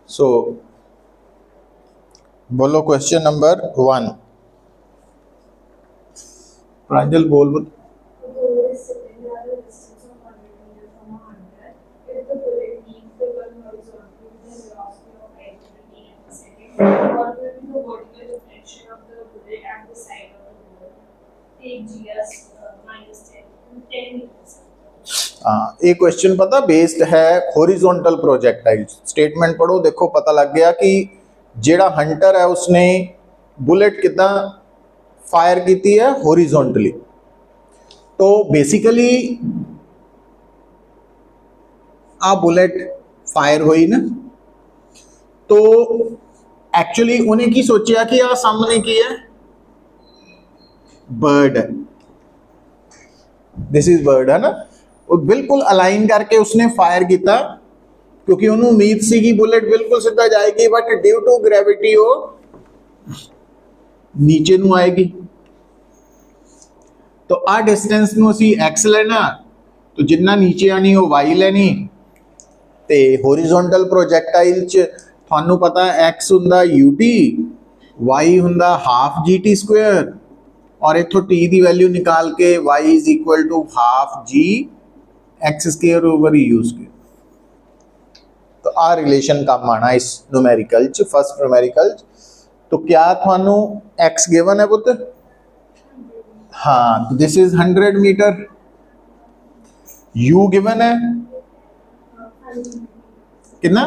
सो बोलो question number 1। प्रांजल बोल बोल। हाँ, ये क्वेश्चन पता बेस्ड है हॉरिजॉन्टल प्रोजेक्टाइल। स्टेटमेंट पढ़ो, देखो पता लग गया कि जेड़ा हंटर है उसने बुलेट कितना फायर की है हॉरिजॉन्टली। तो बेसिकली आ बुलेट फायर हुई ना, तो एक्चुअली उन्हें की सोचा कि आ सामने की है बर्ड है, दिस इज बर्ड है ना। वो बिल्कुल अलाइन करके उसने फायर किया क्योंकि उन्होंने उम्मीद सी कि बुलेट बिल्कुल सीधा जाएगी, बट ड्यू टू ग्रेविटी वो नीचे नू आएगी। तो आ डिस्टेंस नू असी एक्स लेना, तो जिन्ना नीचे आनी वो वाई लेनी। ते हॉरिजॉन्टल प्रोजेक्टाइल च थानू पता एक्स हुंदा यूटी, वाई हुंदा हाफ जी टी स्क्वायर, और इथों टी की वैल्यू निकाल के Y is equal to half G X square over U square. तो आ रिलेशन कम आना इस न्यूमेरिकल च, फर्स्ट न्यूमेरिकल च। तो क्या थानू एक्स गिवन है पुत्र? हाँ, this is 100 metre. U given है कितना?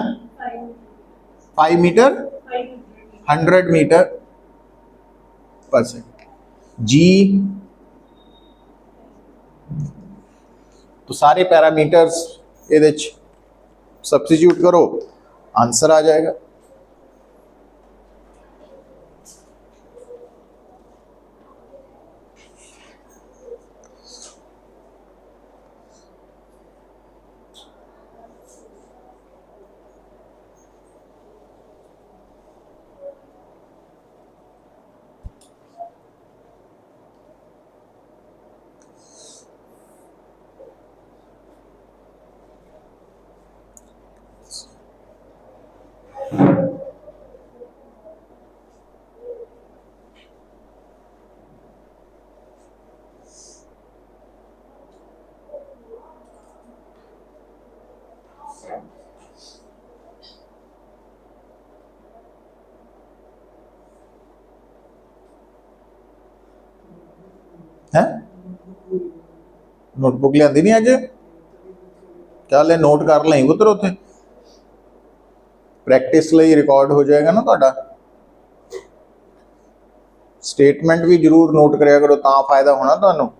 5 मीटर 100 मीटर पर सेकंड। जी तो सारे पैरामीटर्स ये सब्स्टिट्यूट करो, आंसर आ जाएगा। है नोटबुक लिया नहीं अज? चल नोट कर लें पुत्र, उत्थे प्रैक्टिस लिए रिकॉर्ड हो जाएगा ना ਤੁਹਾਡਾ। स्टेटमेंट भी जरूर नोट कराया करो, ता फायदा होना ਤੁਹਾਨੂੰ।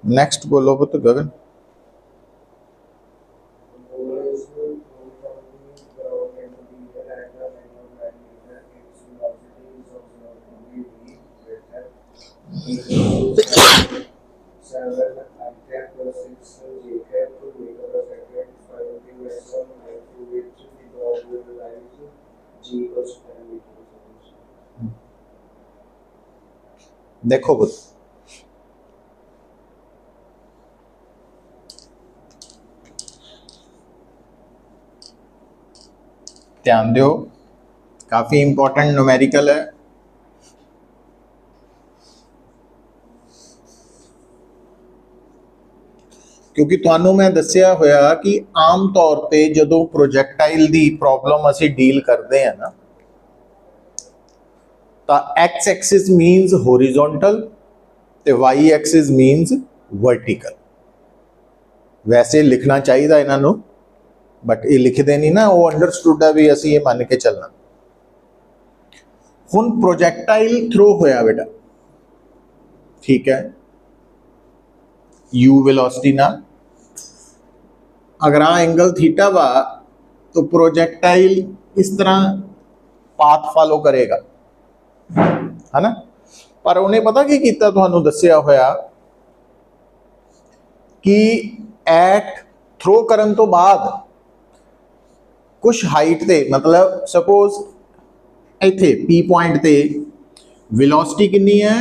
नेक्स्ट बोलो पुत्र गगन। देखो पुत्र, ध्यान दो, काफी इंपॉर्टेंट न्यूमेरिकल है। क्योंकि तुहानू मैं दस्सिया होया कि आम तौर पे जदों प्रोजैक्टाइल दी प्रॉब्लम असी डील करते हैं ना, तो एक्स एक्सिस मीनस होरिजोनटल ते वाई एक्सिस मीनस वर्टिकल। वैसे लिखना चाहिए इन्हों, बट ये लिखते नहीं ना, वो अंडरस्टूड है भी असी ये मान के चलना। हुण प्रोजैक्टाइल थ्रो होया बेटा, ठीक है, यू वेलोसिटी ना, अगर आ एंगल थीटा वा तो प्रोजैक्टाइल इस तरह पाथ फॉलो करेगा, है ना। पर उन्हें पता की कीता, तुहानू दस्सिया होया कि एट थ्रो करन तो बाद कुछ हाइट ते, मतलब सपोज इत्थे पी पॉइंट ते वेलोसिटी कितनी है,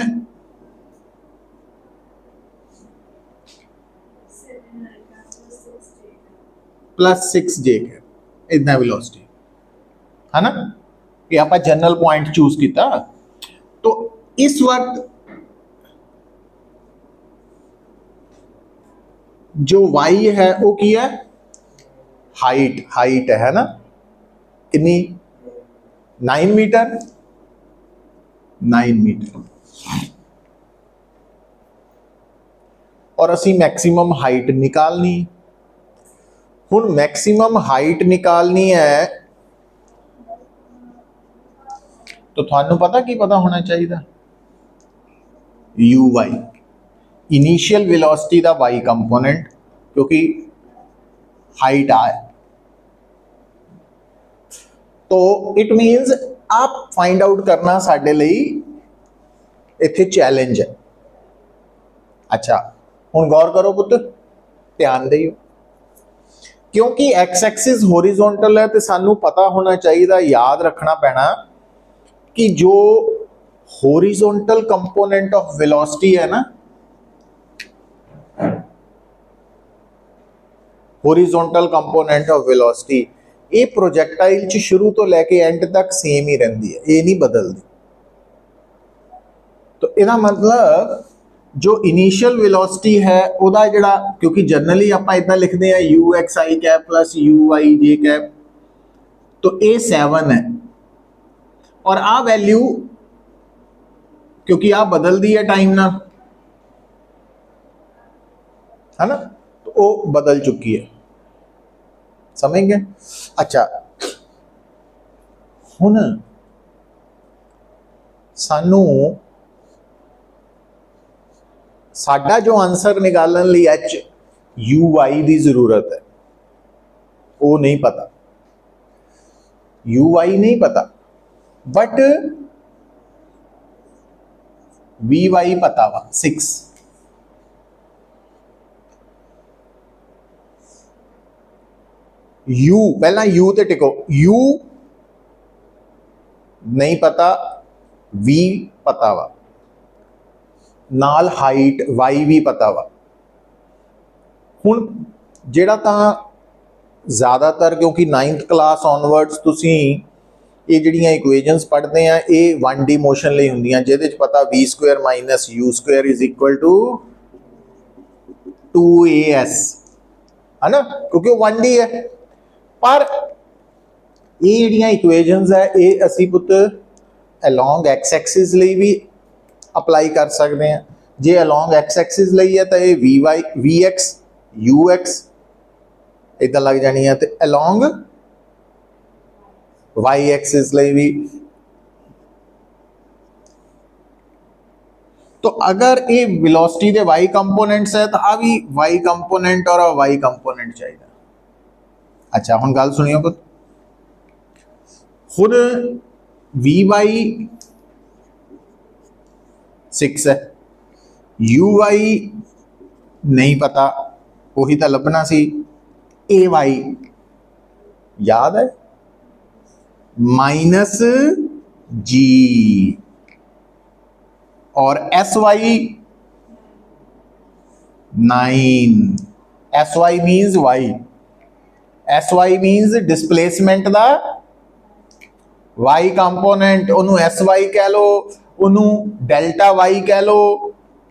+6 j है, इतना वेलोसिटी, है ना। ये आप जनरल पॉइंट चूज किया। तो इस वक्त जो y है वो की है, हाइट है ना, कितनी, 9 मीटर, 9 मीटर। और असी मैक्सिमम हाइट निकालनी। हुण मैक्सिमम हाइट निकालनी है तो थानू पता की पता होना चाहिए, यू वाई, इनिशियल वेलोसिटी का वाई कंपोनेंट, क्योंकि हाइट आ है। तो इट मीनस आप फाइंड आउट करना साडे लई इत्थे चैलेंज है। अच्छा हुण गौर करो पुत्र, ध्यान दियो, क्योंकि एक्स एक्सिस होरिजोनटल है तो सानू पता होना चाहिए, याद रखना पैना कि जो होरिजोनटल कंपोनेंट ऑफ वेलोसिटी है ना, होरिजोनटल कंपोनेंट ऑफ वेलोसिटी, ये प्रोजैक्टाइल च शुरू तो लैके एंड तक सेम ही रहिंदी है, ये नहीं बदलती। तो इसका मतलब जो इनिशियल वेलोसिटी है उदा जड़ा, क्योंकि जनरली आप इतना लिखते हैं U X I cap plus U Y J cap, तो ए 7 है, और आ वैल्यू क्योंकि आ बदल दी है टाइम ना, है ना, तो वो बदल चुकी है, समझ गए। अच्छा हुण सानू साडा जो आंसर निकालने लिए एच यू वाई की जरूरत है, वो नहीं पता, यू वाई नहीं पता, बट वी वाई पता वा 6। यू पहला यू ते टिको, यू नहीं पता, वी पता वा, नाल हाइट वाई भी पता वा। हुण जेड़ा तां ज़्यादातर, क्योंकि 9th क्लास ऑनवर्ड्स तुसीं ये जिहड़ियां इक्वेशनस पढ़ते हैं ये 1D मोशन लई हुंदियां, जिहदे च पता v² - u² = 2as, है ना, क्योंकि वो 1D है। पर ये जिहड़ियां इक्वेशनस है ये असी पुत अलॉन्ग एक्स एक्सिस लई भी अप्लाई कर सकते हैं। जे अलॉन्ग एक्स एक्सिस लई है तो ये वी एक्स यू एक्स इदा लग जानी है, तो अलॉन्ग वाई एक्सिस लई भी। तो अगर ये वेलोसिटी दे वाई कंपोनेंट्स है तो आ भी वाई कंपोनेंट और वाई कंपोनेंट चाहिए। अच्छा हुण गल सुनियो पुत, हुण वी वाई 6 है, यू वाई नहीं पता, वही तो लभना सी, ए वाई याद है -g, और S Y 9, S Y means Y, S Y means displacement दा वाई कंपोनेंट, उन्होंने एस वाई कह लो, उन्होंने डेल्टा वाई कह लो,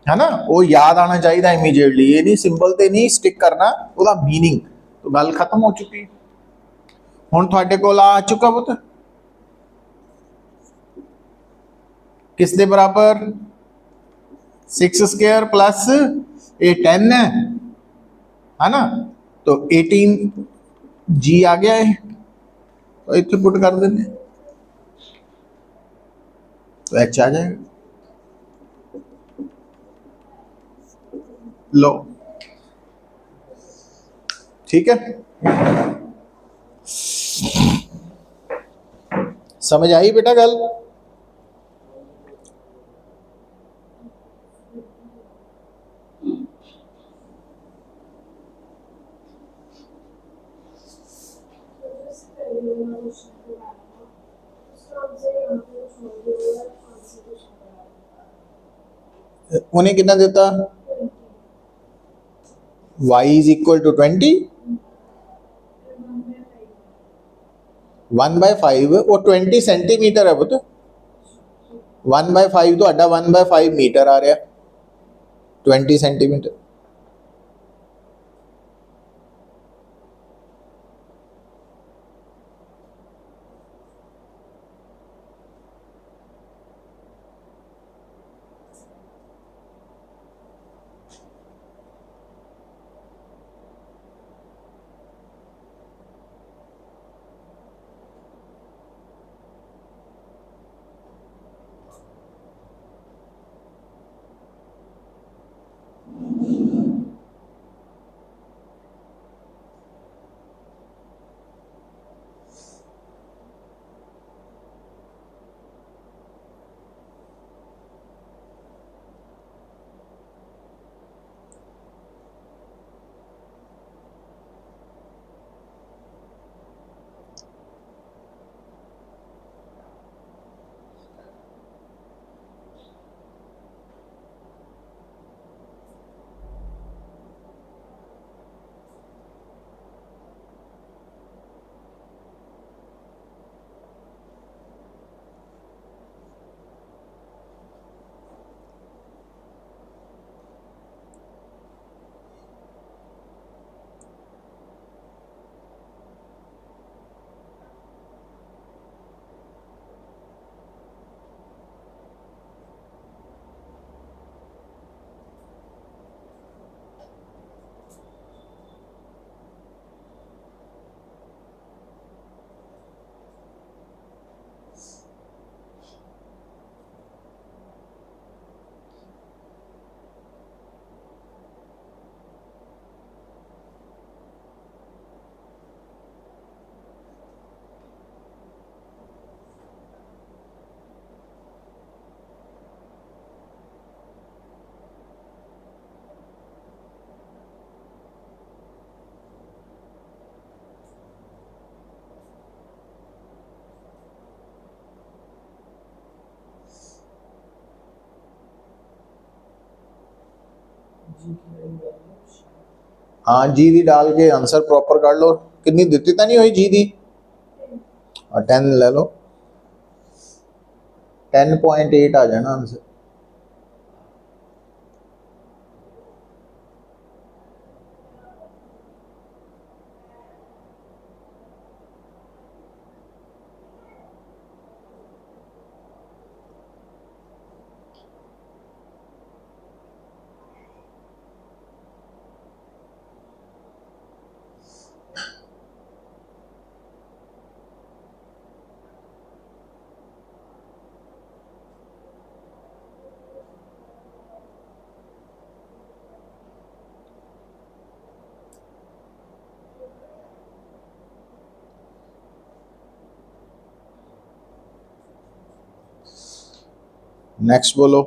है ना, वो याद आना चाहिए इमीडिएटली, ये नहीं सिंबल ते नहीं स्टिक करना ਉਹਦਾ मीनिंग। तो गल खत्म हो चुकी। हुण तुहाडे कोल आ चुका पुत किस दे बराबर 6 स्क्वायर प्लस ये 10 है ना, तो 18 जी आ गया है, तो इतने पुट कर देने तो एच आ जाएगा। लो ठीक है, समझ आई बेटा गल। उन्हें कितना देता, y इज इक्वल टू 20, 1/5 वो 20 सेंटीमीटर है पुत, 1/5 तो अड्डा 1/5 मीटर आ रहा, 20 सेंटीमीटर। हाँ जी दी डाल के आंसर प्रॉपर कर लो, कितनी दिती तो नहीं हुई जी दी, 10 ले लो, 10.8 आ जाना आंसर। नेक्स्ट बोलो।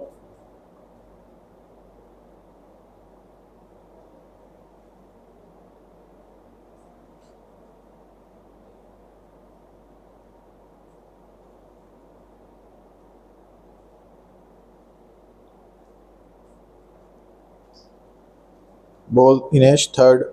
बोल इनेश थर्ड।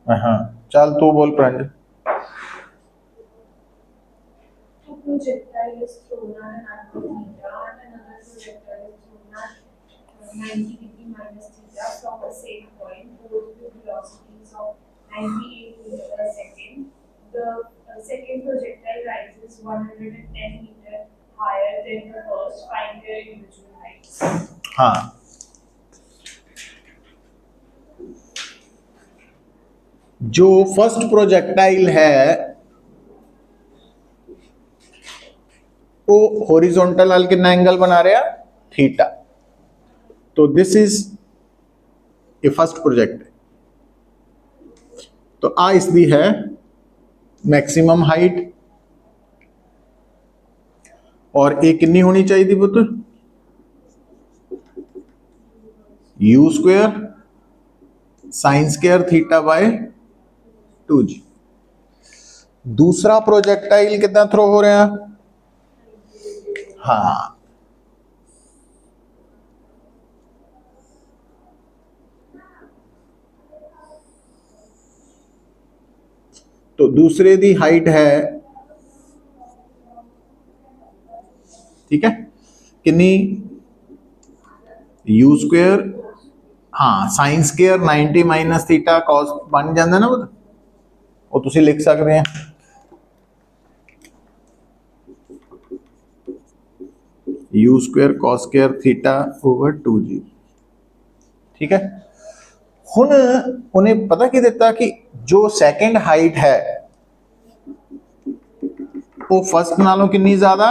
हाँ, चल तू बोल प्रांजल। A projectile is thrown at an angle theta and another projectile is thrown at 90 degree minus theta from the same point, both with velocities of 98 meters per second. The second projectile rises 110 meters higher than the first. Find their individual heights. हाँ, जो first projectile है वो horizontal वाल कितना angle बना रहा theta. तो this is a first project. तो आ इसकी है मैक्सिमम हाइट और ये कितनी होनी चाहिए पुत्र you square sine square theta by 2g। दूसरा प्रोजेक्टाइल कितना थ्रो हो रहा है हाँ तो दूसरे दी हाइट है ठीक है कितनी यू स्क्वायर हाँ sine square 90 minus theta cos बन जाता ना वो तुसी लिख सकते हैं you square cos square theta over 2g। ठीक है हुन उन्हें पता की दिता कि जो सेकंड हाइट है वो फर्स्ट नालों कितनी ज्यादा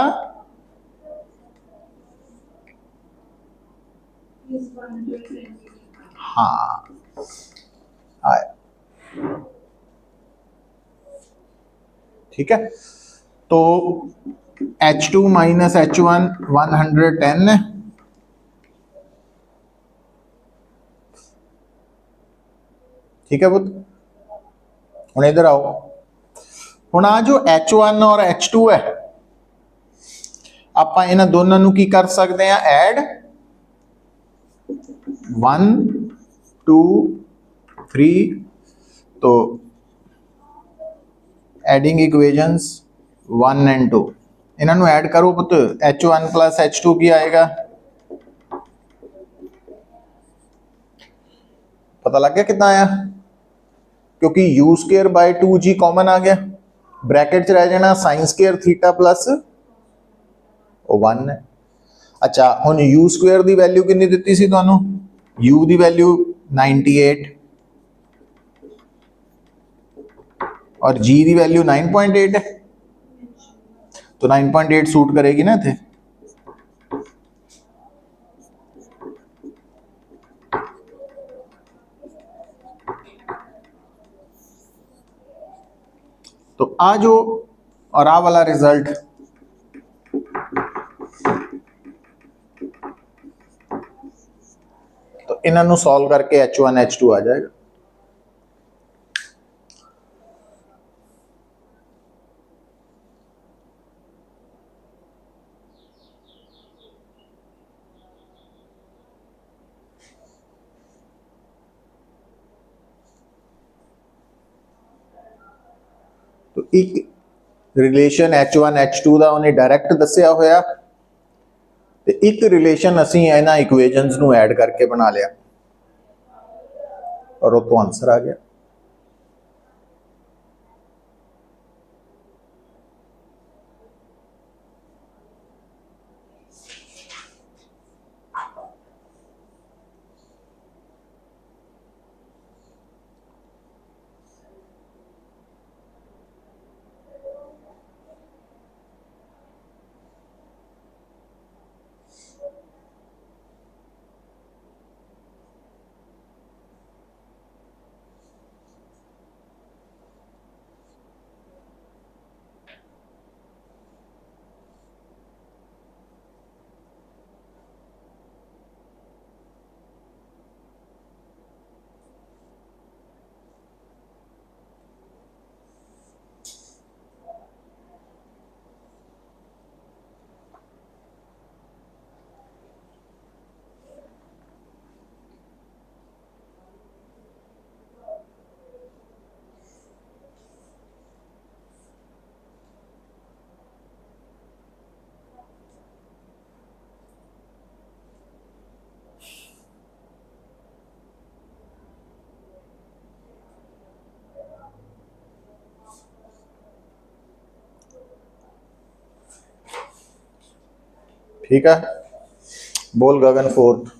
हाँ आया ठीक है तो H2 माइनस H1 110 है ठीक है बुद्ध हुण इधर आओ हुण आ जो H1 और H2 है आप इन्हां दोनों नूं की कर सकते हैं ऐड 1 2 3 तो एडिंग इक्वेशंस 1 एंड 2 इन्हां नूं ऐड करो पुत H1 प्लस H2 की आएगा पता लग गया कितना आया क्योंकि u square by 2g common आ गया ब्रैकेट च रह जाना साइन स्क्वायर थीटा प्लस 1 है। अच्छा हुण u स्क्वायर दी वैल्यू कितनी दित्ती सी तुहानू u दी वैल्यू 98 और g दी वैल्यू 9.8 है तो 9.8 सूट करेगी ना इत्थे तो आ जो और आ वाला रिजल्ट तो इन्हों सॉल्व करके H1 H2 आ जाएगा। तो एक रिलेशन H1 H2 का उन्हें डायरैक्ट दसिया होया ते एक रिलेशन असी इन्हां इक्वेशंस नूं ऐड करके बना लिया और वो तो आंसर आ गया। ठीक है, बोल गगन fourth.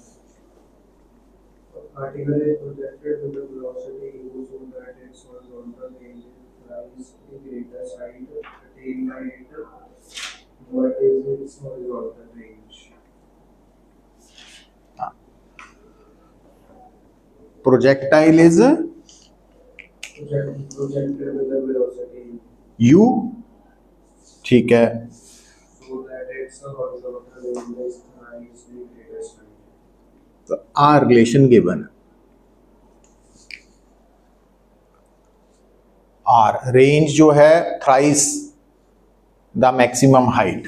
Particle is projected with the velocity u so that its horizontal range lies the greatest height attained by it. What is its horizontal range? Projectile is Projected with the velocity u, ठीक है, so that its horizontal range lies the greatest height. तो R relation given, R range जो है thrice the maximum height.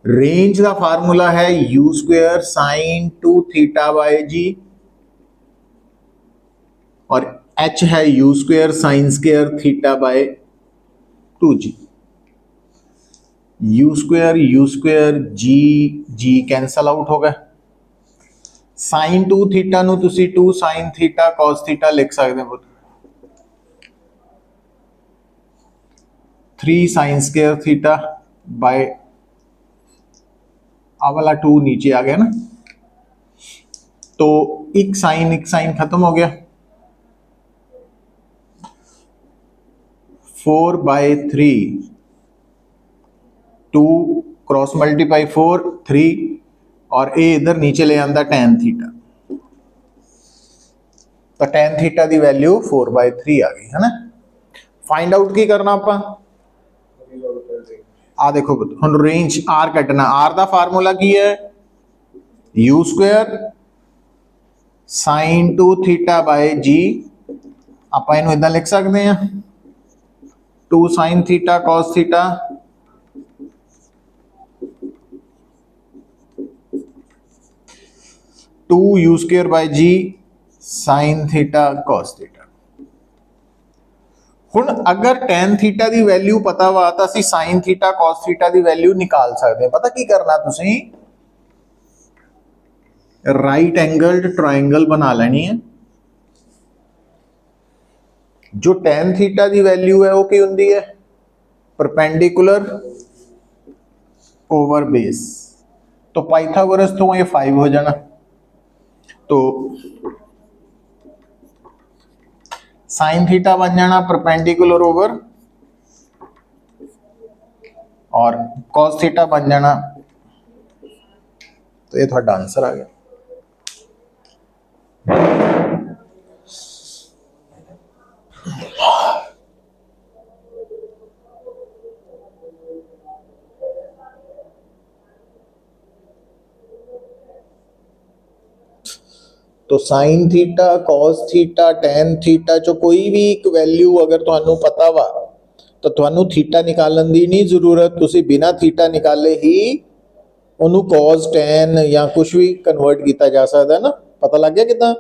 Range का formula है U square sine 2 theta by जी, और H है U square sine square theta by 2g। U square G G cancel out हो गए। Sign 2 theta ਨੂੰ ਤੁਸੀਂ 2 साइन थीटा cos थीटा लिख सकते हो, 3 साइन स्क्वायर थीटा बाय, आ वाला 2 नीचे आ गया ना, तो एक साइन खत्म हो गया, 4/3, 2 क्रॉस मल्टीप्लाई 4 3, और ए इधर नीचे ले आंदा tan थीटा, तो tan थीटा की वैल्यू 4/3 आ गई है ना। फाइंड आउट की करना आप, आ देखो हम रेंज आर कटना, आर का फार्मूला की है U square sine 2 theta by G, आप इनू इदा लिख सकते हैं 2 sine theta cos theta 2 u square by G sine theta cos theta. हुण अगर tan थीटा की वैल्यू पता वा तो असीं साइन थीटा cos थीटा की वैल्यू निकाल सकते हैं। पता की करना, तुसीं राइट एंगल्ड ट्रायंगल बना लेनी है। जो tan थीटा की वैल्यू है वो की हुंदी है, परपेंडिकुलर ओवर बेस, तो पाइथागोरस तो ये 5 हो जाना, तो साइन थीटा बन जाना परपेंडिकुलर ओवर, और कॉस थीटा बन जाना, तो ये थोड़ा आंसर आ गया। तो sine theta cos theta tan theta चो कोई भी एक वैल्यू अगर तुहानू पता वा तो तुहानू थीटा निकालन की नहीं जरूरत, तुसी बिना थीटा निकाले ही उन्होंने कॉस टैन या कुछ भी कन्वर्ट किया जा सकता है ना। पता लग गया कितना?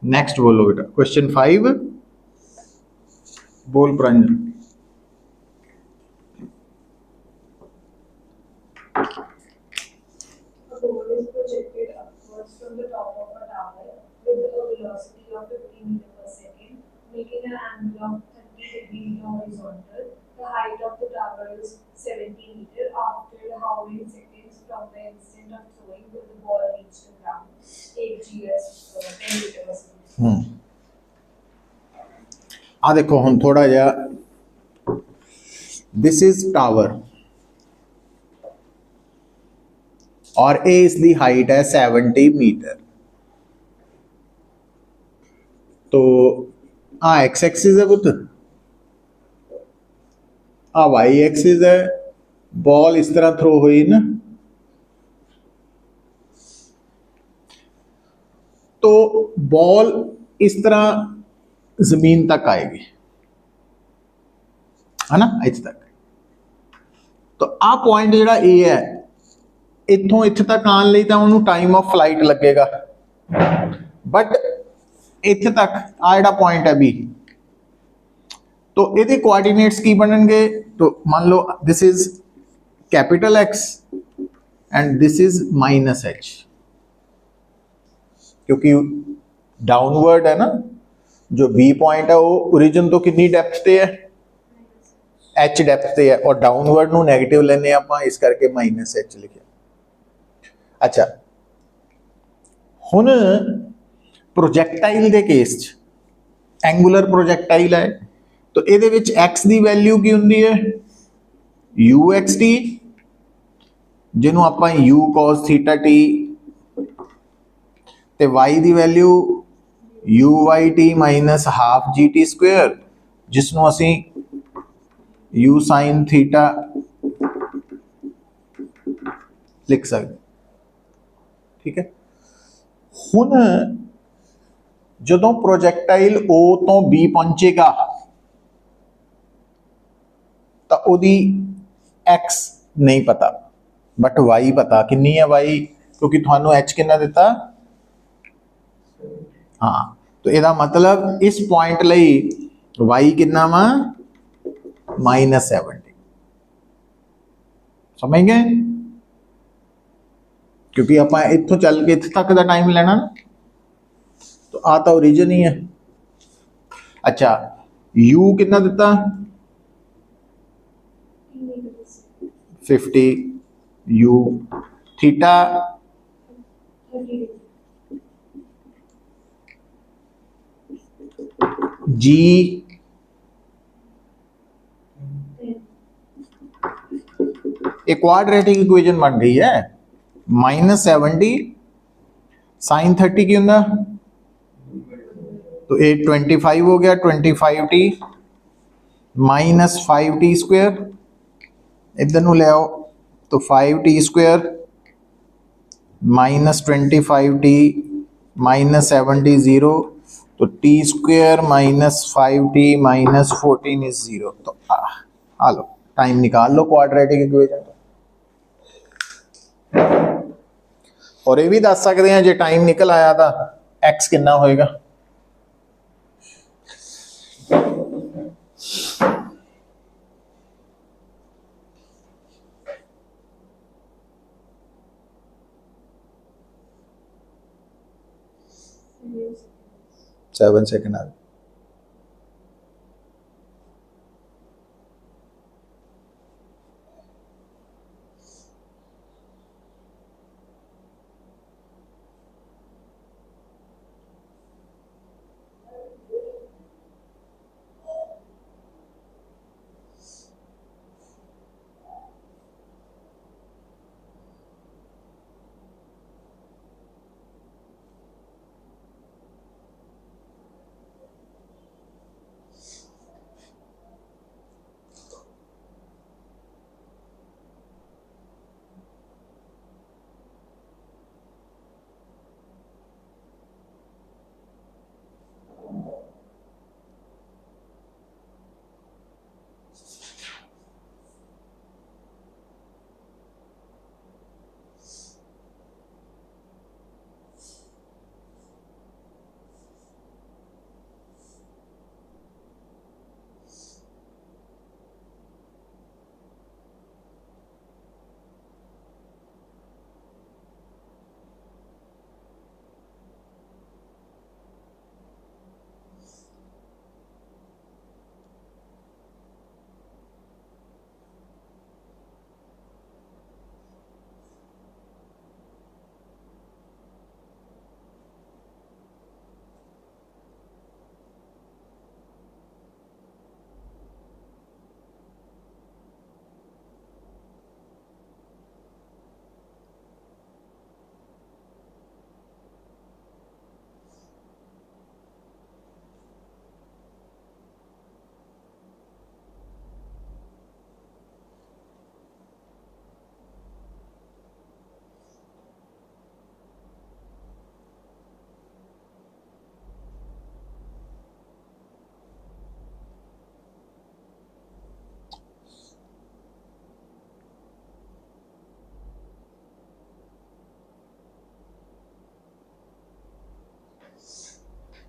नेक्स्ट बोलो बेटा, क्वेश्चन 5 बोल प्रंजन। A ball is projected upwards from the top of a tower with a velocity of 15 meters per second, making an angle of 30 degrees horizontal. the height of the tower is 70 meter. After how many seconds from the instant of throwing will the ball reach the ground? 8 GS, 10 meters. ਆ ਦੇਖੋ ਹੁਣ ਥੋੜਾ ਜਿਹਾ, this is tower और A इसकी height है 70 metre. तो आ x axis है पुत, आ वाई एक्सिस है, बॉल इस तरह थ्रो हुई ना, तो बॉल इस तरह जमीन तक आएगी, है ना, इत्थे तक। तो आ पॉइंट जिहड़ा ए है, इत्थों इत्थे तक आने लई तां उहनूं टाइम ऑफ फ्लाइट लगेगा, बट इत्थे तक आ जिहड़ा पॉइंट है बी, तो इहदे कोआर्डिनेट्स की बनणगे? तो मान लो this is capital X and this is minus H, क्योंकि डाउनवर्ड है ना, जो बी पॉइंट है वो ओरिजिन तो कितनी डेप्थ पे है, एच डेप्थ पे है, और डाउनवर्ड नू नेगेटिव लेने आपां, इस करके माइनस एच लिखे। अच्छा, हुण प्रोजैक्टाइल दे केस च, एंगुलर प्रोजैक्टाइल है, तो इहदे विच एक्स दी वैल्यू की हुंदी है यू एक्स टी, जिन्हों आपां यू कॉस थीटा टी, ते वाई दी value U Y T minus half G T square, जिसनों असी यू साइन थीटा लिख सकते। ठीक है, हुण जदों प्रोजैक्टाइल ओ तो बी पहुंचेगा तो ओदी एक्स नहीं पता, बट वाई पता। कितनी है वाई? क्योंकि थानू एच कितना दिता, हाँ, तो यदा मतलब इस पॉइंट लई वाई कितना वा, -70। समझ गए? क्योंकि आप इत्थों चल के इत्थे तक का टाइम लेना ना, तो आ तो ओरिजिन ही है। अच्छा, u कितना दिता, 50 u, थीटा 30 g, एक क्वाड्रेटिक इक्वेशन बन गई है, -70 sin 30 की होंगे, तो 825 हो गया, 25t -5t स्क्वेयर, इधर नू ले आओ, तो 5t स्क्वेयर -25t -70 0, तो t स्क्वेयर -5t -14 इज 0। तो आ लो टाइम निकाल लो क्वाड्रेटिक इक्वेशन, और ये भी दस सकते हैं जो टाइम निकल आया था एक्स कितना होएगा। सेवन सेकेंड आ गए।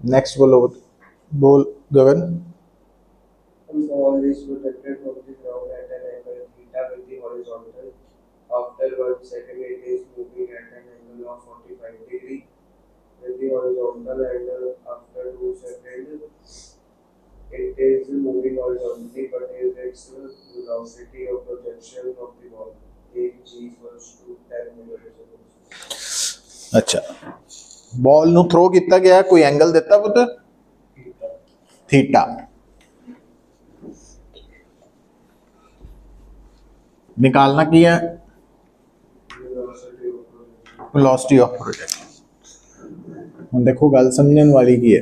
नेक्स्ट बोलो, बोल गगन। Ball is projected from the ground at an angle theta with the horizontal. After 1 second, it is moving at an angle of 45 degree with the horizontal, and after 2 seconds, it is moving horizontally, but is its velocity of projection of the ball in g equals to 10 meters. अच्छा, ball ਨੂੰ throw ਕੀਤਾ ਗਿਆ, ਕੋਈ angle ਦਿੱਤਾ ਪੁੱਤ? Theta. निकालना की है वेलोसिटी ऑफ प्रोजेक्शन। हम देखो गल समझने वाली की है।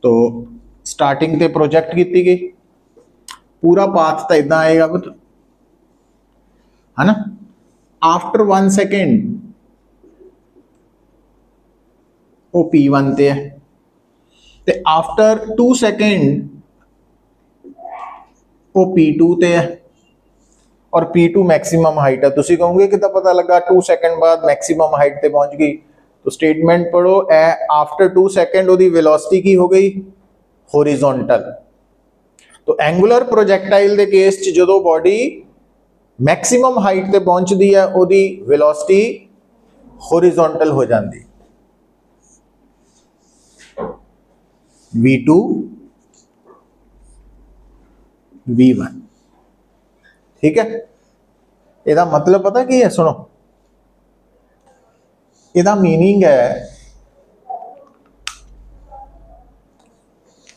तो स्टार्टिंग ते प्रोजेक्ट की गई, पूरा पाथ तो इदा आएगा पुत, है ना। आफ्टर 1 सेकेंड वो P1 ते है, ते आफ्टर 2 सेकेंड वो P2 ते है, और P2 मैक्सिमम हाइट है। तुसी कहोगे कि पता लगा 2 सेकेंड बाद मैक्सिमम हाइट ते पहुंच गई, तो स्टेटमेंट पढ़ो, आफ्टर 2 सेकेंड ओदी वेलोसिटी की हो गई? हॉरिजॉन्टल। तो एंगुलर प्रोजेक्टाइल दे केस च जदों बॉडी मैक्सिमम हाइट ते पहुंचदी है, ओदी वेलोसिटी हॉरिजॉन्टल हो जाती। V2 V1, ठीक है। ਇਹਦਾ मतलब पता की है? सुनो, ਇਹਦਾ मीनिंग है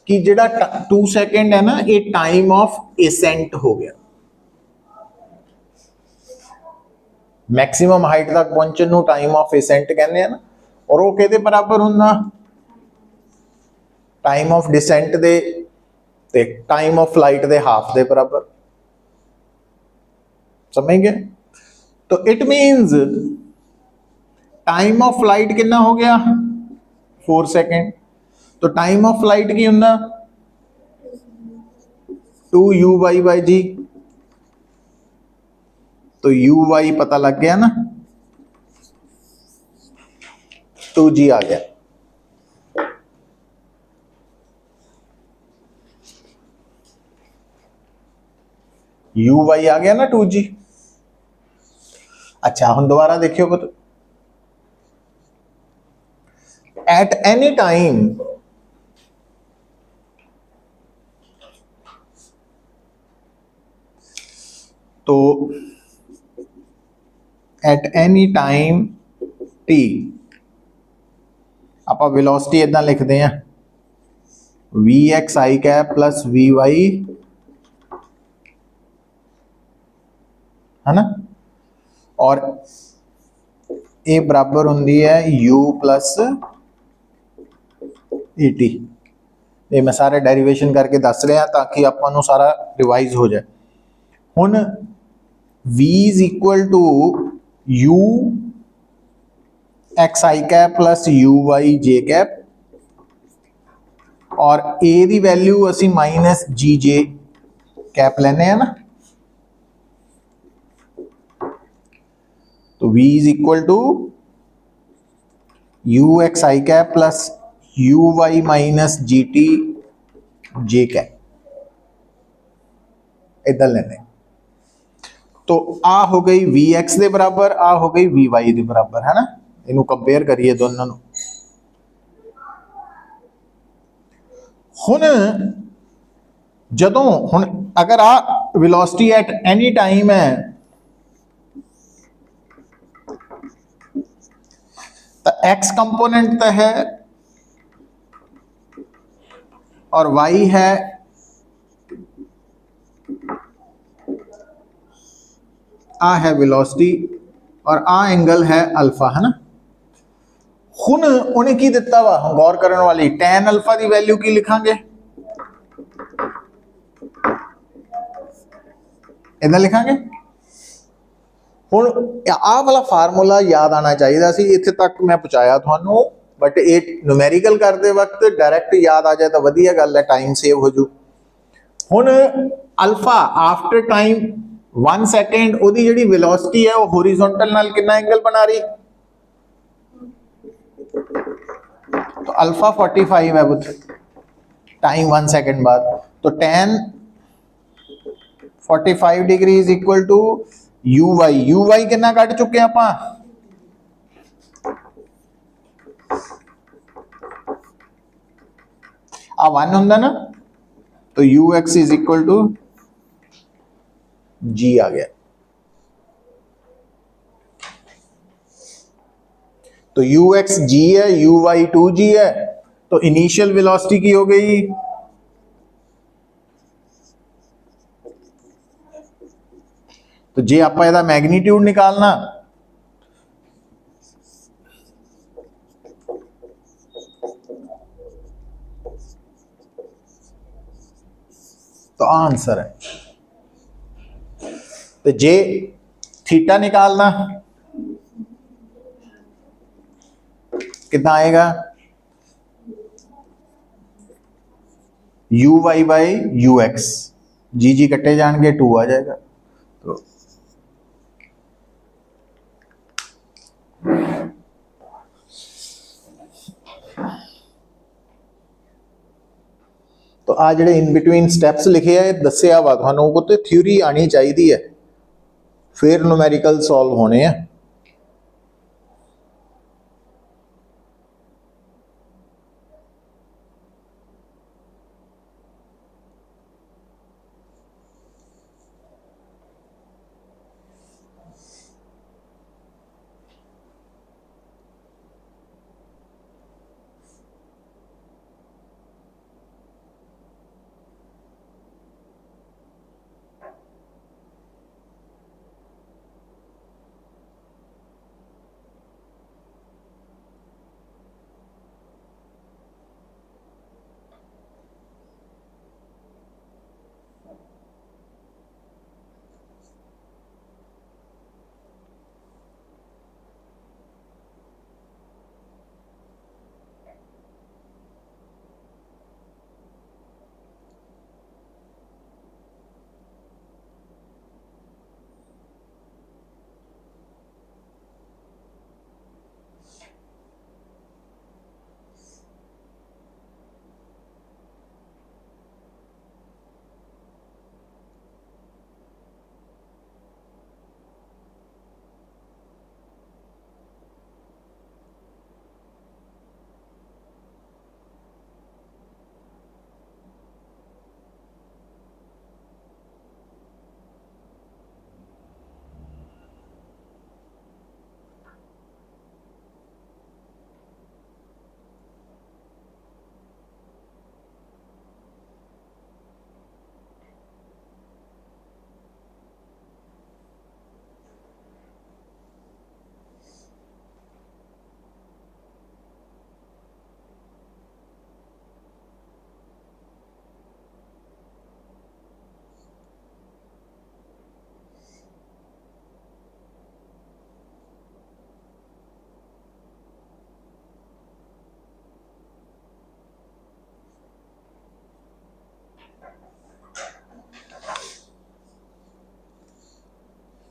कि जेड़ा 2 सेकेंड है ना, ये टाइम ऑफ एसेंट हो गया। मैक्सिमम हाइट तक पहुंचने ਨੂੰ टाइम ऑफ एसेंट कहते हैं ना, और वो किहदे बराबर हुंदा? टाइम ऑफ डिसेंट दे ते time of flight they half दे बराबर। समझ गए? तो it means time of flight कितना हो गया? 4 सेकेंड। तो टाइम ऑफ फ्लाइट की हुंदा? 2u/g। तो u/y पता लग गया ना, 2g आ गया। u/y आ गया ना 2g। अच्छा, हम दोबारा देखियो पुत्र, एट एनी टाइम तो एट एनी टाइम t आप वेलोसिटी इदा लिखते हैं vxi कैप प्लस vy, है ना, और ए बराबर होंगी है u प्लस et। ये मैं सारे डेरिवेशन करके दस रहा ताकि आपको सारा रिवाइज हो जाए। हुन v is equal to u X I cap plus u Y J cap, और a की वैल्यू असी माइनस जी जे कैप लेने हैं ना। तो v is equal to u X I cap plus u Y minus G T J cap, इधर लेने। तो आ हो गई वी एक्स के बराबर, आ हो गई वी वाई के बराबर, है ना। इनू कंपेयर करिए दोनों। हुन जदों हुन अगर आ वेलोसिटी एट एनी टाइम है तो एक्स कंपोनेंट तो है और वाई है, आ है वेलोसिटी और आ एंगल है अल्फा, है ना। हुन उन्हें की दिता वा, हम गौर करने वाली, टैन अल्फा की वैल्यू की लिखांगे, इधर लिखांगे। हुन आ वाला फार्मूला याद आना चाहिए सी, इत्थे तक मैं पहुंचाया थानू, बट ये न्यूमेरिकल करते वक्त डायरैक्ट याद आ जाए तो वधिया गल है, टाइम सेव हो जू। हुन अल्फा आफ्टर टाइम 1 सेकेंड ਉਹਦੀ ਜਿਹੜੀ वेलोसिटी है वो हॉरिजॉन्टल नाल कितना एंगल बना रही, तो अल्फा 45 है पुत्र टाइम 1 सेकेंड बाद, तो tan 45 degree is equal to you y कितना कट चुके हैं ਆਪਾਂ आ 1 ਹੁੰਦਾ ना, तो u x is equal to g आ गया, तो यू एक्स जी है, यू वाई 2g है, तो इनिशियल वेलोसिटी की हो गई तो जे आप ਇਹਦਾ मैग्नीट्यूड निकालना तो आंसर है, तो जे थीटा निकालना कितना आएगा u Y by you x, g कट्टे जाएंगे 2 आ जाएगा, तो आ ਜਿਹੜੇ इन बिटवीन स्टैप्स लिखे है दसिया वा ਤੁਹਾਨੂੰ को तो थ्योरी आनी चाहिए है, फिर न्यूमेरिकल सॉल्व होने हैं।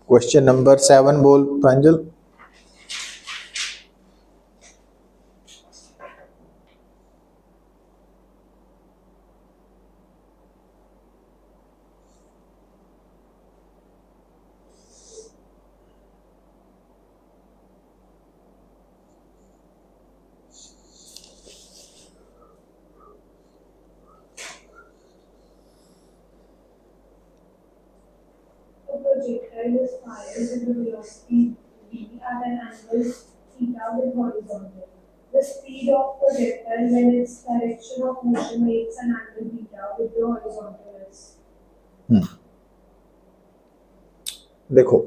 क्वेश्चन नंबर 7 बोल प्रांजल। Projectile is fired with a velocity v at an angle theta with horizontal. The speed of projectile when its direction of motion makes an angle theta with the horizontal is. देखो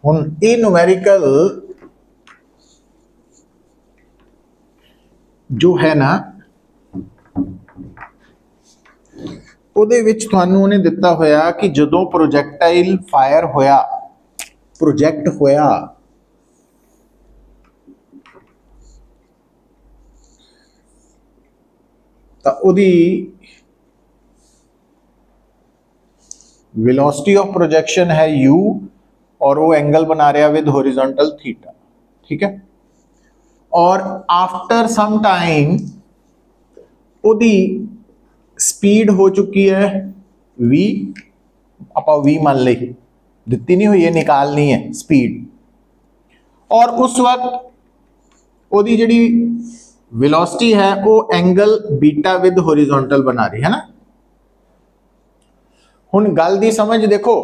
हुन ये numerical जो है ना ਉਹਦੇ ਵਿੱਚ ਤੁਹਾਨੂੰ ਉਹਨੇ ਦਿੱਤਾ ਹੋਇਆ ਕਿ ਜਦੋਂ ਪ੍ਰੋਜੈਕਟਾਈਲ ਫਾਇਰ ਹੋਇਆ ਪ੍ਰੋਜੈਕਟ ਹੋਇਆ ਤਾਂ ਉਹਦੀ वेलोसिटी ऑफ प्रोजेक्शन है u और वो एंगल बना रहा विद हॉरिजॉन्टल थीटा, ठीक है। और आफ्टर सम टाइम ਉਹਦੀ स्पीड हो चुकी है v, ਆਪਾਂ v मान ਲਈ, ਦਿੱਤੀ नहीं हुई है, निकालनी है स्पीड। और उस वक्त ਉਹਦੀ ਜਿਹੜੀ वेलोसिटी है वो एंगल बीटा विद हॉरिजॉन्टल बना रही है ना। हुण गल दी समझ देखो,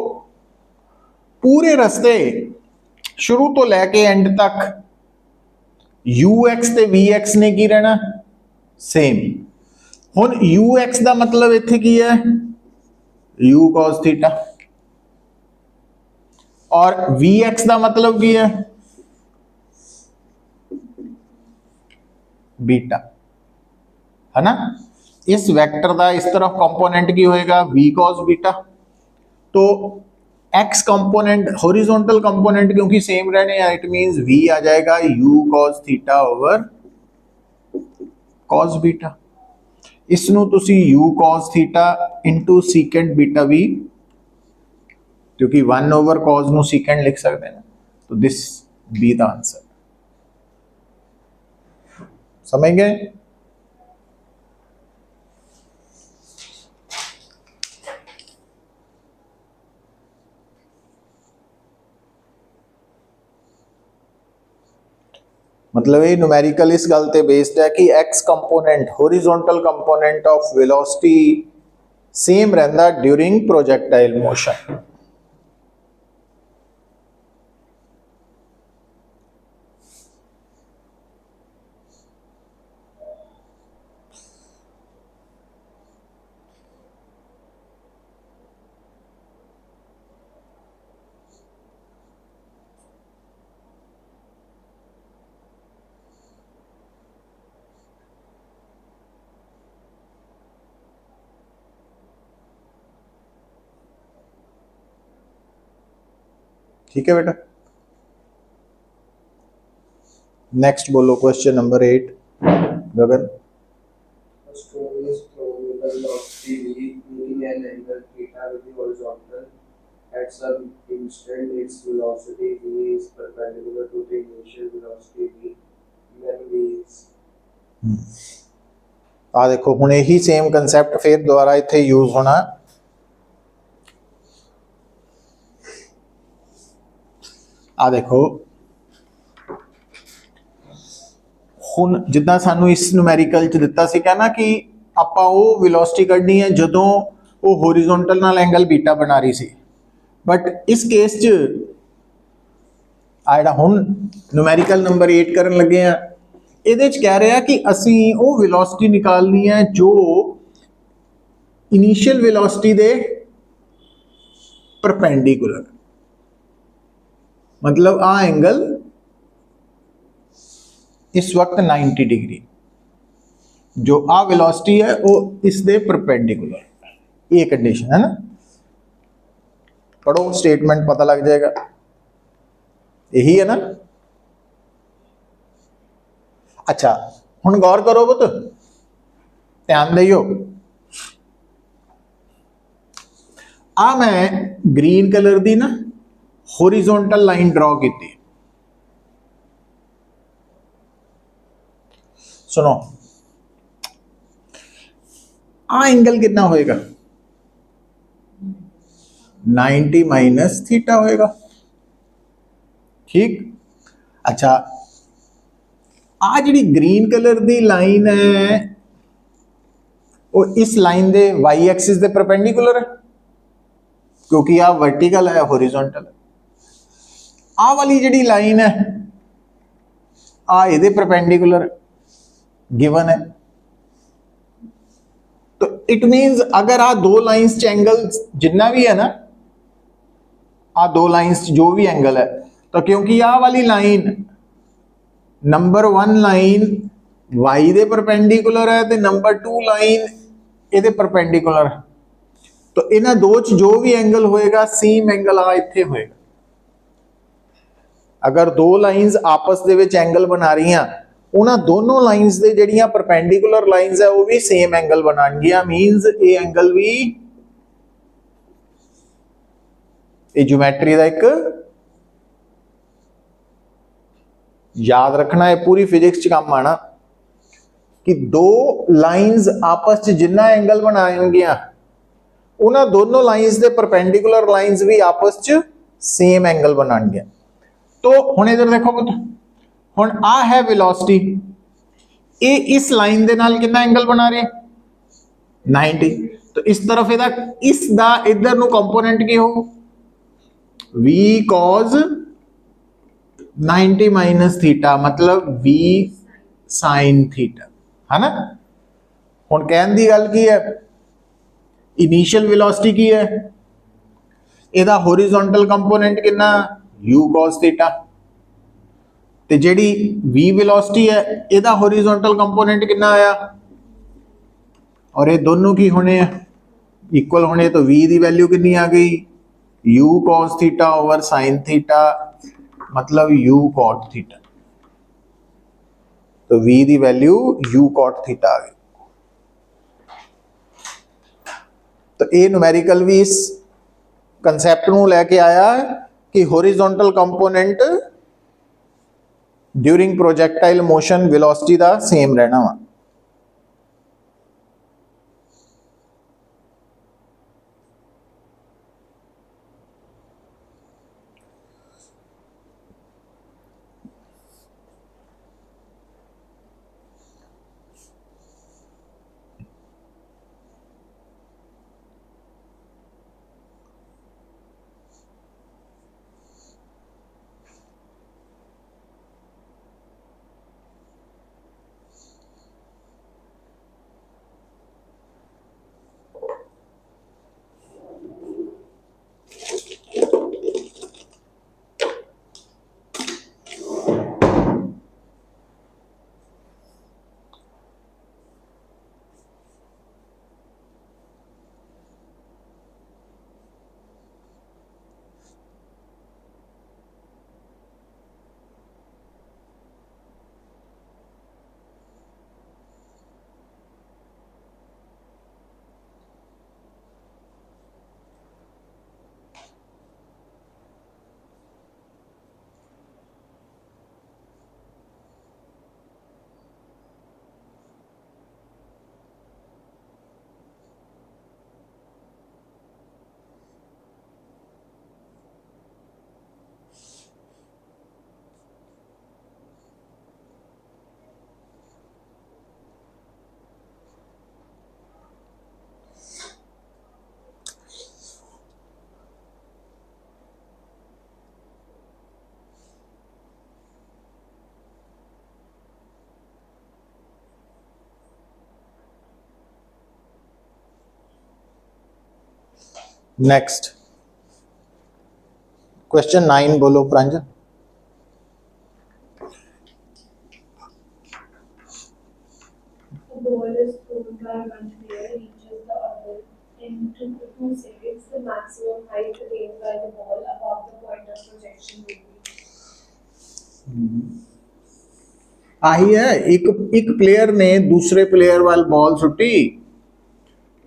पूरे रस्ते शुरू तो लैके एंड तक ux ते vx ने की रहना सेम। हुण ux का मतलब इत्थे की है u cos थीटा, और vx का मतलब की है बीटा, है ना। इस वेक्टर का इस तरफ कंपोनेंट की होएगा v cos बीटा, तो x कंपोनेंट हॉरिजॉन्टल कंपोनेंट क्योंकि सेम रहने हैं, इट मींस v आ जाएगा u cos theta over cos beta. इसनों तुसी u cos theta into secant beta v, क्योंकि 1 ओवर cos नु सीकेंट लिख सकते हैं, तो दिस बी द आंसर। समझ गए? मतलब ये न्यूमेरिकल इस गल ते बेस्ड है कि x component horizontal component of velocity same रहंदा ड्यूरिंग प्रोजेक्टाइल मोशन। ठीक है बेटा, नेक्स्ट बोलो question number 8 Gagan. A stone is thrown with a velocity v meeting an angle theta with the horizontal. At some instant, its velocity v is perpendicular to the initial velocity v. Then v is आ देखो हुण यही same concept फिर दोबारा इत्थे use होना। आ देखो हुण जिद्दां सानू इस न्यूमेरिकल च दिता सीगा ना कि आपां वो वेलोसिटी कढनी है जदों वो हॉरिजॉन्टल नाल एंगल बीटा बना रही सी, बट इस केस च आ जिहड़ा हुण न्यूमेरिकल नंबर 8 करन लगे आ, इहदे च कह रहा कि असीं वो वेलोसिटी निकालनी है जो इनिशियल वेलोसिटी दे परपेंडिकुलर, मतलब आ एंगल इस वक्त 90 डिग्री, जो आ वेलोसिटी है वो इस दे परपेंडिकुलर, ये कंडीशन है ना। पढ़ो स्टेटमेंट पता लग जाएगा, यही है ना। अच्छा हुण गौर करो पुत, ध्यान दियो। आ मैं ग्रीन कलर दी ना हॉरिजॉन्टल लाइन ड्रॉ की, सुनो आ एंगल कितना होएगा 90 माइनस थीटा होएगा, ठीक। अच्छा आ जी ग्रीन कलर दी लाइन है वो इस लाइन दे वाई एक्सिस दे परपेंडिकुलर है, क्योंकि आ वर्टिकल है हॉरिजॉन्टल है। आ वाली जी लाइन है आ इहदे परपेंडिकुलर गिवन है, तो इट मींस अगर आ दो लाइंस च एंगल जितना भी है ना, आ दो लाइंस जो भी एंगल है, तो क्योंकि आ वाली line number 1 line why they perpendicular है तो नंबर 2 लाइन इहदे परपेंडिकुलर है, तो इन्हां दो च जो भी एंगल होएगा सेम एंगल आ इत्थे होएगा। अगर दो लाइंस आपस दे विच एंगल बना रही हैं ਉਹਨਾਂ ਦੋਨੋਂ ਲਾਈਨਸ ਦੇ ਜਿਹੜੀਆਂ ਪਰਪੈਂਡੀਕੂਲਰ ਲਾਈਨਸ ਹੈ ਉਹ ਵੀ ਸੇਮ ਐਂਗਲ ਬਣਾਉਣਗੀਆਂ ਮੀਨਸ ਇਹ ਐਂਗਲ ਵੀ ਇਹ ਜਿਓਮੈਟਰੀ ਦਾ ਇੱਕ याद रखना है पूरी फिजिक्स च काम आना कि दो लाइंस आपस च जिन्ना एंगल बनाएंगियां उन्हां दोनों लाइंस दे परपेंडिकुलर लाइंस भी आपस च सेम एंगल बनाएंगे। तो हुण इधर देखो पुत्र, हुण आ है वेलोसिटी, ये इस लाइन दे नाल कितना एंगल बना रही है 90। तो इस तरफ इहदा इस दा इधर नु कंपोनेंट की हो v cos 90 माइनस थीटा मतलब v sin थीटा है ना। हुण कहण दी गल की है इनिशियल वेलोसिटी की है इहदा हॉरिजॉन्टल कंपोनेंट कितना u cos थीटा ते जिहड़ी v वेलोसिटी है इहदा हॉरिजॉन्टल कंपोनेंट कितना आया और ये दोनों की होने इक्वल होने तो v दी वैल्यू कितनी आ गई u cos theta over sin theta मतलब u cot थीटा। तो v दी वैल्यू u cot थीटा आ गई। तो ये न्यूमेरिकल भी इस कंसेप्ट ਨੂੰ लेके आया है कि horizontal component during projectile motion velocity ਦਾ सेम रहना वा। नेक्स्ट क्वेश्चन 9 बोलो प्रांजल। The ball is thrown by one player, reaches the other in 2 seconds. The maximum height attained by the ball above the point of projection will be. आही है एक player ने दूसरे player वाल ball सुटी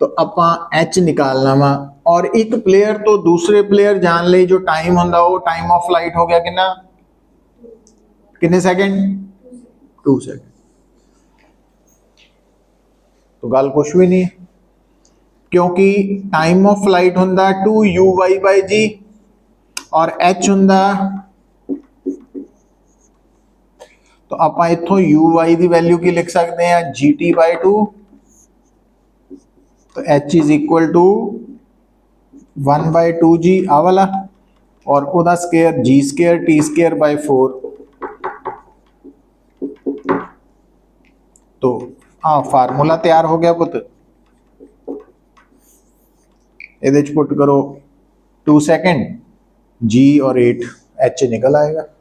तो अपा एच निकालना वा और एक प्लेयर तो दूसरे प्लेयर जान ले जो टाइम होंदा वो टाइम ऑफ फ्लाइट हो गया कितना कितने सेकंड 2 सेकंड। तो गल कुछ भी नहीं है क्योंकि टाइम ऑफ फ्लाइट होंदा 2u/g और h होंदा तो आप इथों u/y की वैल्यू की लिख सकते हैं gt/2 तो h is equal to 1/2g आ वाला और ओदा square g square t square by 4। तो हाँ फार्मूला तैयार हो गया पुत ये पुट करो 2 सेकंड g और 8 h निकल आएगा।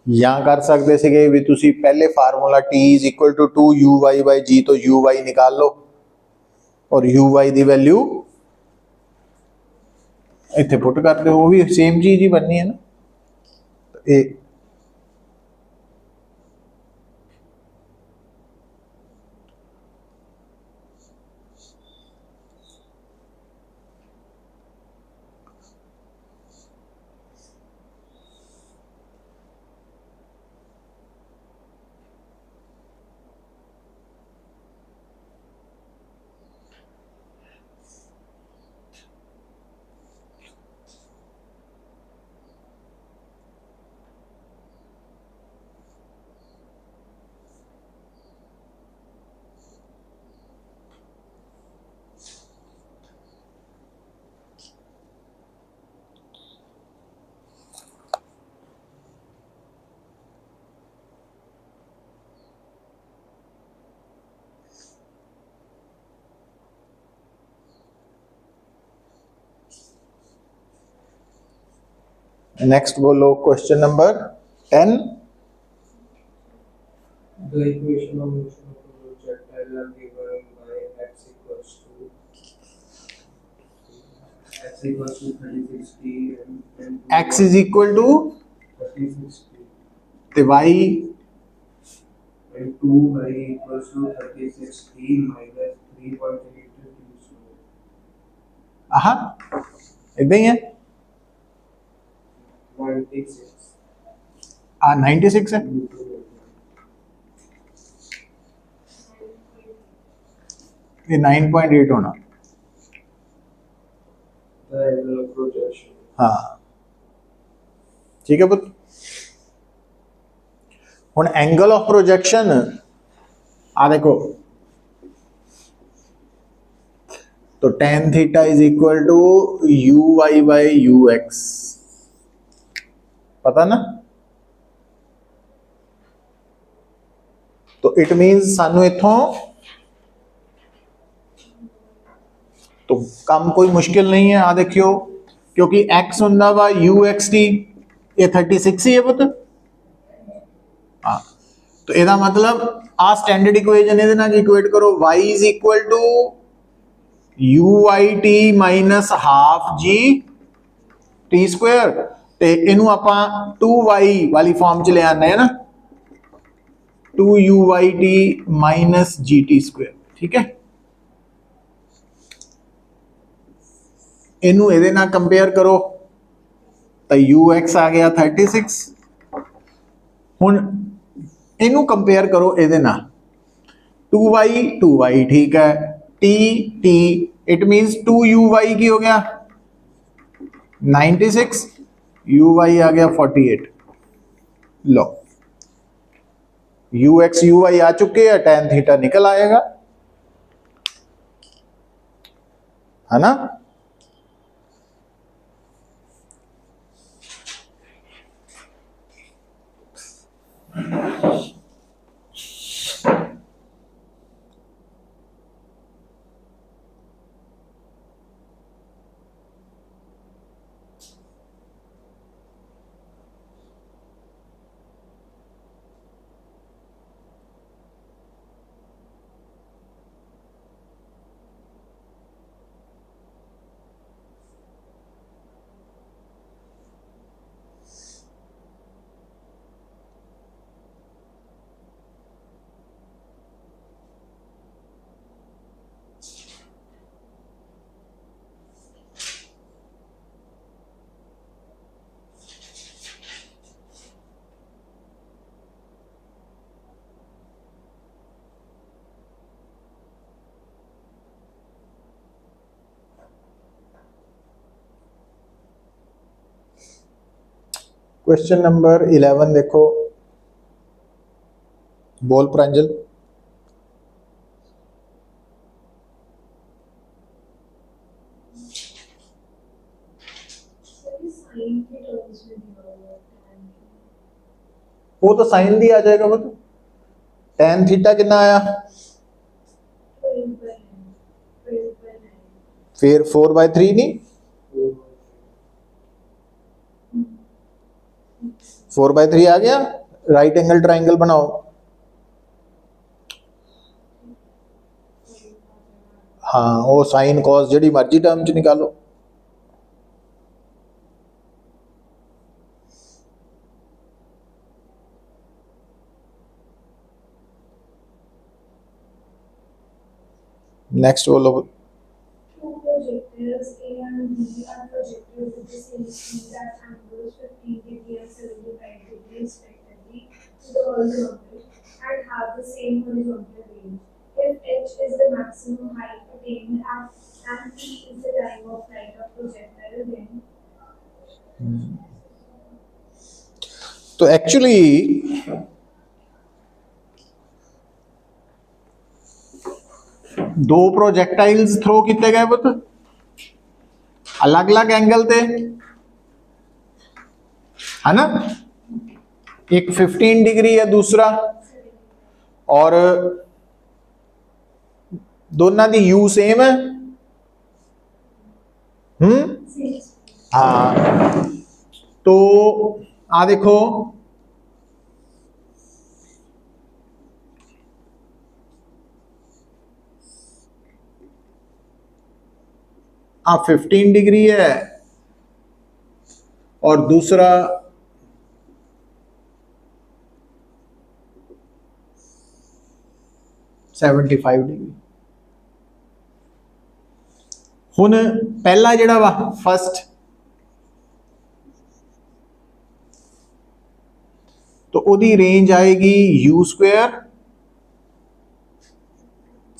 या कर सकते थे भी तुसी पहले formula t is equal to 2u/g तो u/y निकाल लो और u/y की वैल्यू इतने पुट कर दो वो भी सेम चीज ही बननी है ना। ए नेक्स्ट बोलो question number 10. The equation of motion of a projectile are given by x equals to 36t and x is equal to 36t the y and 2y equals to 36t minus 3.82 square. आहा इतना ही है 96 96 है ये 9.8 होना the angle of projection. हाँ ठीक है पुत्र हुण एंगल ऑफ प्रोजेक्शन आ देखो तो tan theta is equal to you Y by you X पता ना तो इट मीन्स सानू इथों तो काम कोई मुश्किल नहीं है आ देखियो क्योंकि x हुंदा वा यू एक्स टी ये 36 ही है पुत्र हाँ तो ਇਹਦਾ मतलब आ स्टैंडर्ड इक्वेशन ਇਹਦੇ ਨਾਲ इक्वेट करो y is equal to you Y T minus half G T square ਤੇ ਇਹਨੂੰ ਆਪਾਂ 2y ਵਾਲੀ ਫਾਰਮ ਚ ਲੈ ਆਨੇ ਆ ਨਾ 2uy_t माइनस gt स्क्वायर ठीक है ਇਹਨੂੰ ਇਹਦੇ ਨਾਲ ਕੰਪੇਅਰ ਕਰੋ ਤਾਂ ux ਆ ਗਿਆ 36 ਹੁਣ ਇਹਨੂੰ ਕੰਪੇਅਰ ਕਰੋ ਇਹਦੇ ਨਾਲ 2y ठीक है t इट मींस 2uy की हो गया 96 uy आ गया 48 लो ux uy आ चुके हैं tan थीटा निकल आएगा है ना क्वेश्चन नंबर 11 देखो बोल प्रांजल साइन के टर्म्स में दिया हुआ है tan वो तो साइन भी आ जाएगा वो तो tan थीटा कितना आया 12/9 फिर 4/3 नहीं 4/3 आ गया राइट एंगल ट्राइंगल बनाओ हाँ वो साइन कॉस जड़ी मर्जी टर्म च निकालो नेक्स्ट बोलो। Two projectiles A and B are projected with the same speed at angles 15 degree and 75 degree respectively to the horizontal and have the same horizontal range. If h is the maximum height attained and t is the time of flight of projectile, then तो actually दो projectiles throw किए गए पुत अलग अलग angle ते है ना, एक 15 डिग्री है दूसरा, और दोनों की यू सेम है। हाँ, तो आ देखो आ 15 डिग्री है और दूसरा 75 डिग्री। हुन पहला जिहड़ा वा फर्स्ट, तो उहदी रेंज आएगी u square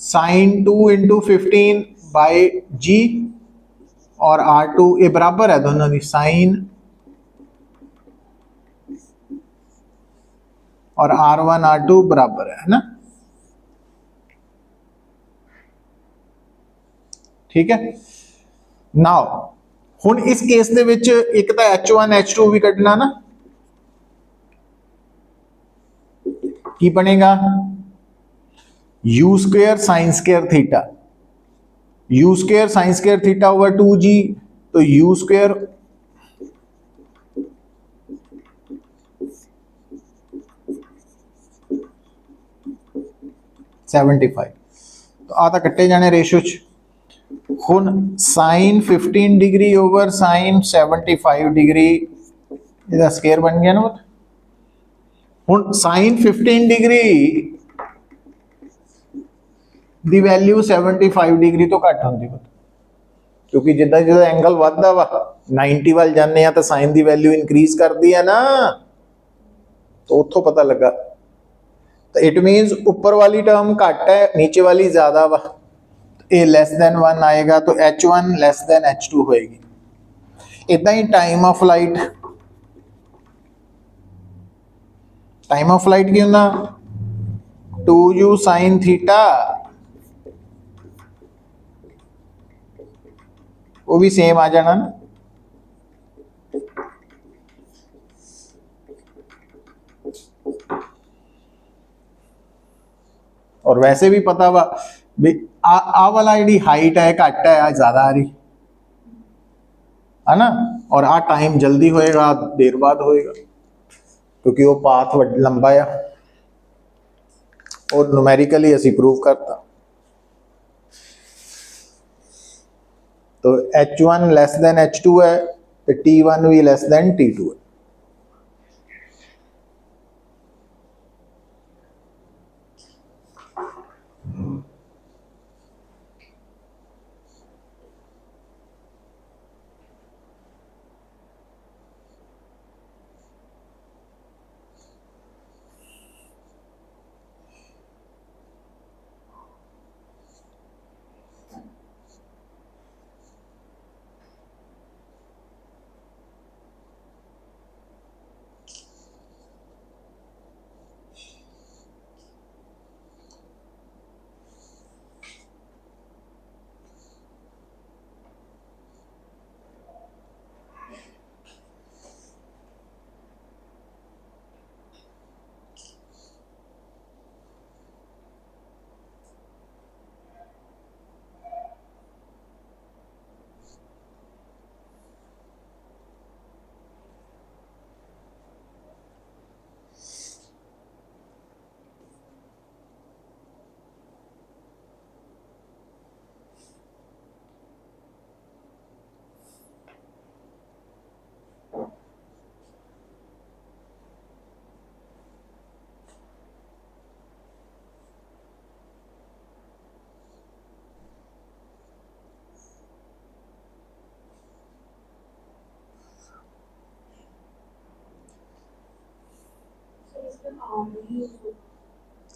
sine 2 into 15 by जी, और R2 ये बराबर है दोनों की, साइन और R1 R2 बराबर है ना, ठीक है। नाउ हुन इस केस दे विच एक तो H1 H2 भी कढ़ना ना, की बनेगा you square sine square theta, you square sine square theta over 2g, तो यू स्क्वेयर $75, तो आ कट्टे जाने रेशो च। हुन sine 15 degree over sine 75 degree इसका स्केयर बन गया ना। हुन साइन 15 डिग्री दी वैल्यू 75 डिग्री तो घट होंगी, क्योंकि जिदा जिदा एंगल बढ़ता वा 90 वाल जाने तो साइन की वैल्यू इनक्रीज करती है ना, तो उतो पता लगा। तो इट मीनस ऊपर वाली टर्म घट है, नीचे वाली ज्यादा वा, ये लैस दैन 1 आएगा, तो H1 लैस दैन H2 होएगी। इदा ही time of light, time of light की होंदा 2u साइन थीटा, वो भी सेम आ जाना ना। और वैसे भी पता वा भी आ वाला जी हाइट है घट है, ज्यादा आ रही है ना, और आ टाइम जल्दी होएगा देर बाद होएगा, क्योंकि वो पाथ लंबा है और न्यूमेरिकली असी प्रूव करता। तो H1 लैस दैन H2 है, तो T1 भी लैस दैन T2 है।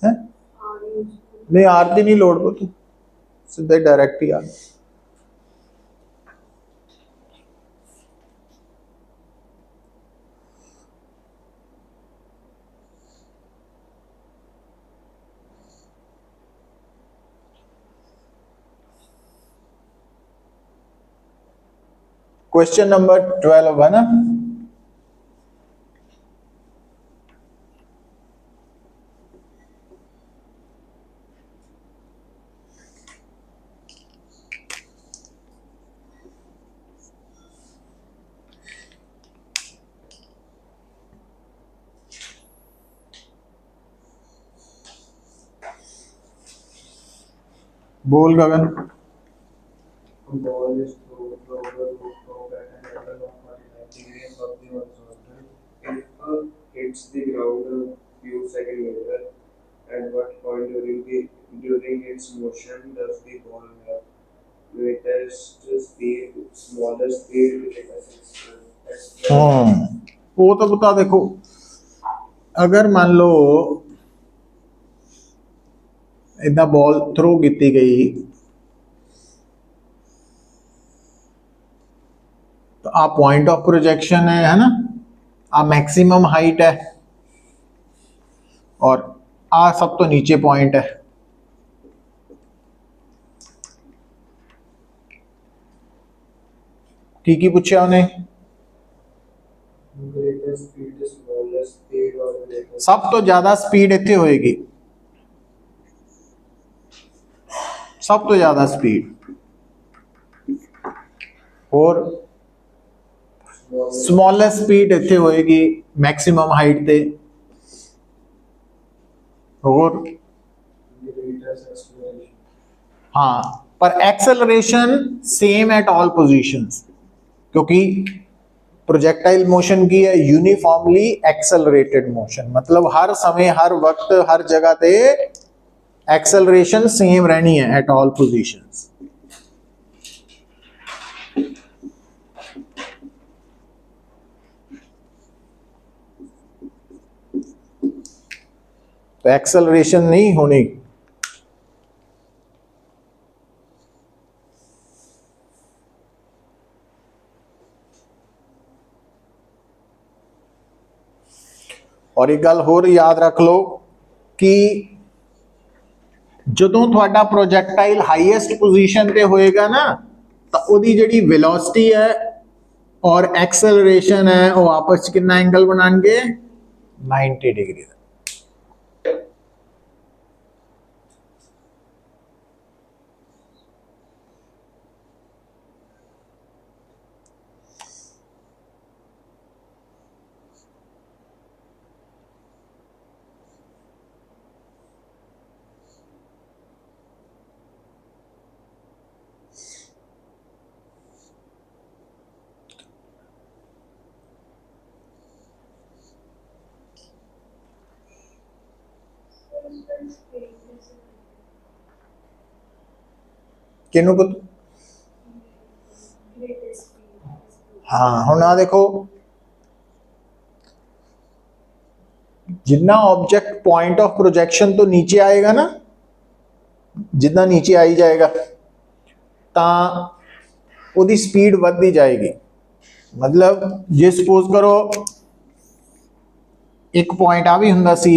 है नहीं आर की नहीं लोड़ पुत सीधे डायरेक्ट ही आ गया। क्वेश्चन नंबर 12 है ना। बोल गगन। Ball is thrown over the rooftop at an angle of 45 degrees above the horizontal. If hits the ground a few seconds later, at what point during its motion does the ball have greatest speed, smallest speed, वो तो बता देखो अगर मान लो इतना ball throw की गई तो आ पॉइंट ऑफ प्रोजेक्शन है ना, आ मैक्सिमम हाइट है और आ सब तो नीचे पॉइंट है। ठीक ही पूछा उन्हें सब तो ज्यादा स्पीड इतने होएगी, सब तो ज्यादा स्पीड और स्मॉलेस्ट स्पीड इतने होएगी मैक्सिमम हाइट ते और हाँ पर acceleration same at all positions क्योंकि प्रोजेक्टाइल मोशन की है यूनिफॉर्मली एक्सेलरेटेड मोशन मतलब हर समय हर वक्त हर जगह पे एक्सेलरेशन सेम रहनी है एट ऑल पोजीशंस। तो एक्सेलरेशन नहीं होनी। और एक गल होर याद रख लो कि जदों थोड़ा प्रोजेक्टाइल हाईएस्ट पोजीशन पे होएगा ना तो ओदी जिहड़ी वेलोसिटी है और एक्सेलरेशन है वो आपस च कितना एंगल बनाएंगे 90 डिग्री। किनू पुत हाँ हुण आ देखो जितना ऑब्जेक्ट पॉइंट ऑफ प्रोजेक्शन तो नीचे आएगा ना, जितना नीचे आई जाएगा तो उसकी स्पीड बढ़ती जाएगी। मतलब जे सपोज करो एक पॉइंट आ भी हुंदा सी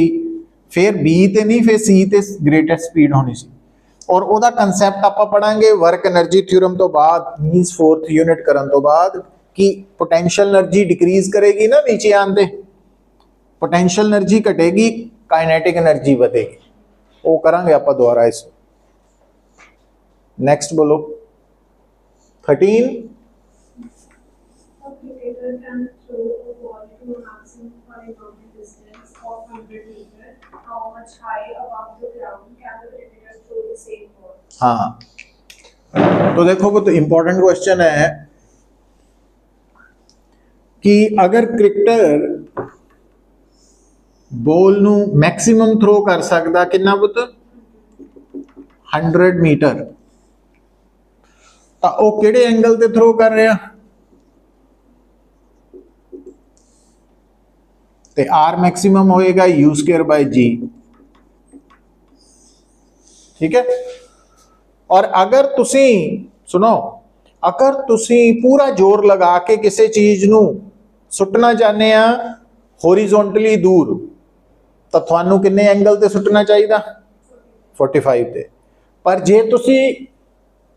फिर बी ते नहीं फिर सी ते ग्रेटेस्ट स्पीड होनी सी और ओदा कंसैप्ट आप पढ़ांगे वर्क एनर्जी थ्योरम तो बाद मींस 4th यूनिट करन तो बाद कि पोटेंशियल एनर्जी डिक्रीज करेगी ना नीचे आंदे पोटेंशियल एनर्जी घटेगी काइनेटिक एनर्जी बढ़ेगी वो करांगे आप दोबारा इस। नेक्स्ट बोलो 13 cricketer can throw a ball to a maximum horizontal distance of 100 meters. How much high above the ground can the cricketer throw the same ball? हाँ तो देखो वो तो इंपॉर्टेंट क्वेश्चन है कि अगर क्रिकेटर बॉल नू मैक्सिमम थ्रो कर सकता कितना पुत 100 मीटर तो वो किहड़े एंगल ते थ्रो कर रहा ਤੇ r ਮੈਕਸਿਮਮ ਹੋਏਗਾ u ਸਕੁਅਰ ਬਾਈ g। ठीक है। और अगर तुसी सुनो, अगर तुसी पूरा जोर लगा के किसी चीज नू सुटना चाहते हैं होरिजोंटली दूर, तो थानू किन्ने एंगल ते सुटना चाहिए? 45 ते। पर जे तुसी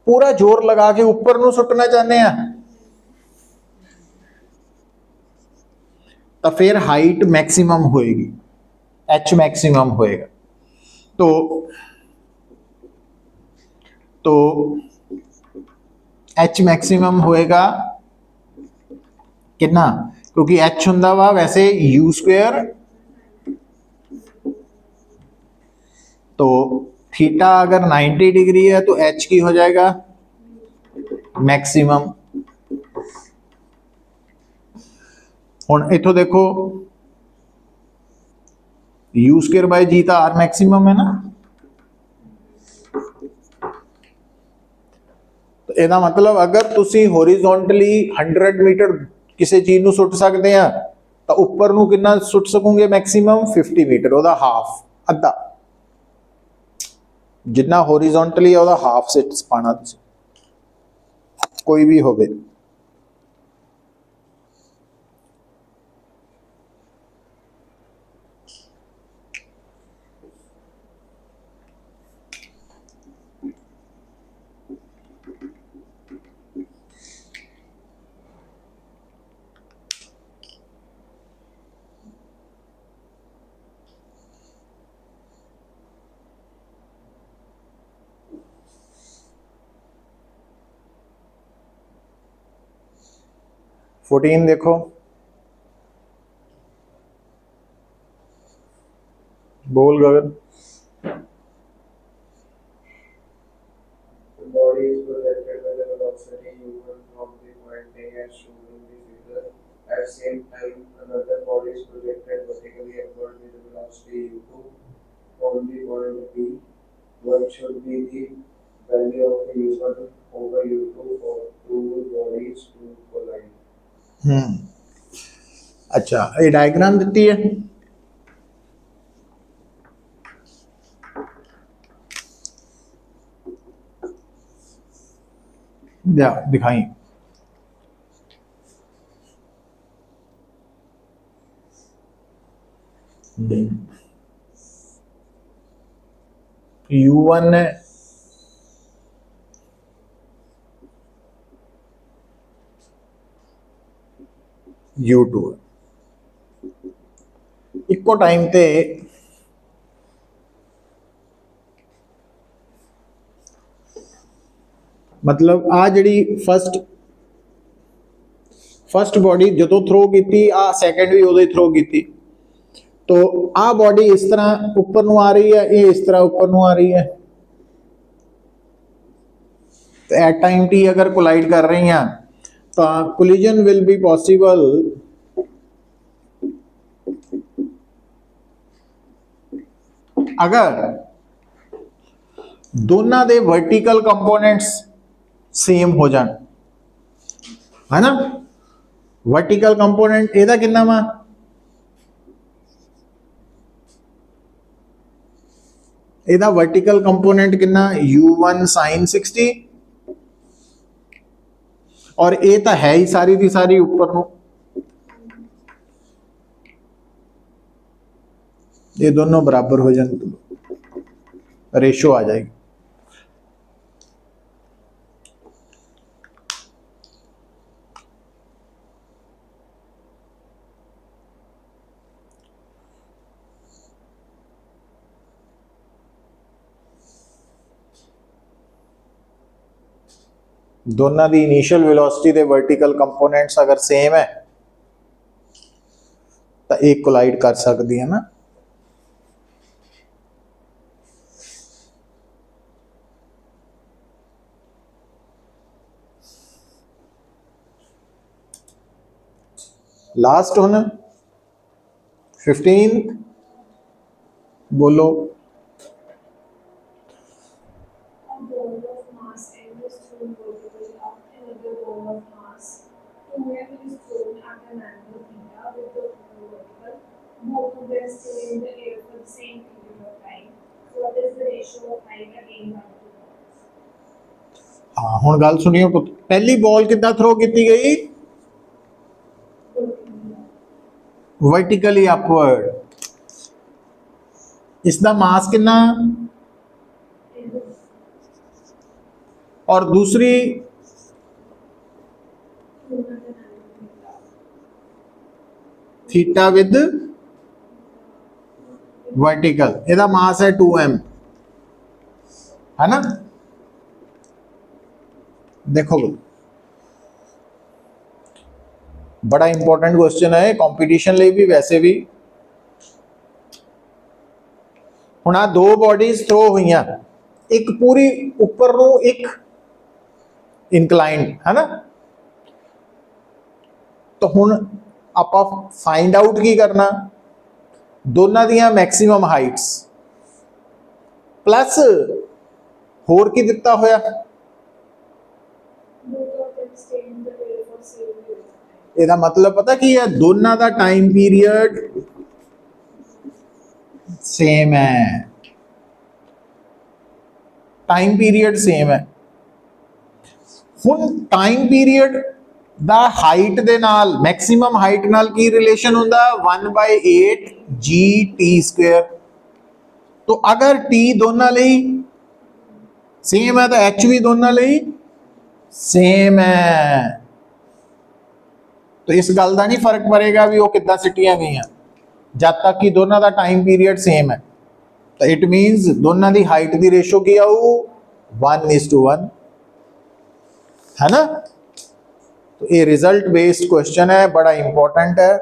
पूरा जोर लगा के ऊपर नू सुटना चाहते हैं तो फिर हाइट मैक्सिमम होएगी, एच मैक्सिमम होएगा। तो एच मैक्सिमम होएगा कितना, क्योंकि एच हुंदा वा वैसे यू स्क्वेयर, तो थीटा अगर 90 डिग्री है तो एच की हो जाएगा मैक्सिमम। हुण इथों देखो यू स्क्वेयर बाय जी तो आर मैक्सिमम है ना, तो ਇਹਦਾ मतलब अगर तुसी हॉरिजॉन्टली 100 मीटर किसी चीज ਨੂੰ ਸੁੱਟ ਸਕਦੇ ਆ ਤਾਂ ਉੱਪਰ ਨੂੰ ਕਿੰਨਾ ਸੁੱਟ ਸਕੋਗੇ मैक्सिमम 50 मीटर, ਉਹਦਾ ਹਾਫ, ਅੱਧਾ ਜਿੰਨਾ हॉरिजॉन्टली ਹੈ ਉਹਦਾ ਹਾਫ ਸਿੱਟ ਪਾਣਾ ਤੁਸੀਂ, ਕੋਈ ਵੀ ਹੋਵੇ। फोर्टीन देखो, बोल गगन। The body is projected by the velocity u1 from the point A as shown in the figure. At same time, another body is projected vertically upward with the velocity u2 from the point B. What should be the value of the u1 over u2 for two bodies to collide? अच्छा, ये diagram देती है, या दिखाई। U1 है, U2 है, eco time ते मतलब आ जी फस्ट बॉडी जो थ्रो की, आ सैकेंड भी उदो थ्रो की, तो आ बॉडी इस तरह ऊपर नू आ रही है, ये इस तरह ऊपर नू आ रही है, तो एट टाइम टी अगर कोलाइड कर रही हैं तो कोलिजन विल बी पॉसिबल अगर दोनों दे वर्टिकल कंपोनेंट्स सेम हो जान, है ना। वर्टिकल कंपोनेंट एदा कितना वा, एदा वर्टिकल कंपोनेंट कितना u1 sin 60, और ये तो है ही सारी दी सारी ऊपर नो, ये दोनों बराबर हो जाए, रेशो आ जाएगी। दोनों की इनिशियल वेलोसिटी के वर्टिकल कंपोनेंट्स अगर सेम है तो एक कोलाइड कर सकती है ना। लास्ट होना 15 बोलो। A ball of mass m is thrown vertically up another ball of mass 2m is thrown at an angle theta with the flow vertical. the same period of time. What is the ratio of height again by two balls? हाँ हुण गल सुनियो पुत, पहली ball कितना throw की गई, vertically upward, इसका मास कितना, और दूसरी थीटा विद वर्टिकल, ਇਹਦਾ मास है 2m, है ना। देखो बड़ा इंपॉर्टेंट क्वेश्चन है कंपटीशन ਲਈ भी, वैसे भी। ਹੁਣ ਆ ਦੋ ਬॉडीज थ्रो ਹੋਈਆਂ, ਇੱਕ ਪੂਰੀ ਉੱਪਰ ਨੂੰ, ਇੱਕ ਇਨਕਲਾਈਨਡ, है ना। तो ਹੁਣ ਆਪਾਂ फाइंड आउट की करना, दोनों ਦੀਆਂ मैक्सिमम हाइट्स प्लस होर की दिता होया, Both of them stay in the rail for same period of time. ਇਹਦਾ मतलब पता की है, दोनों का टाइम पीरियड सेम है, टाइम पीरियड सेम है। हुण टाइम पीरियड दा हाइट दे नाल, मैक्सिमम हाइट नाल की रिलेशन हुंदा, 1/8 g(t²). तो अगर t दोनों लई सेम है तो h भी दोनों लई सेम है, तो इस गल का नहीं फर्क पड़ेगा भी वो कितना सिटियां गई, जब तक कि दोनों का टाइम पीरियड सेम है। तो इट मीनस दोनों की हाइट की रेशो की आऊ 1:1, है ना। तो ये रिजल्ट बेस्ड क्वेश्चन है, बड़ा इंपॉर्टेंट है।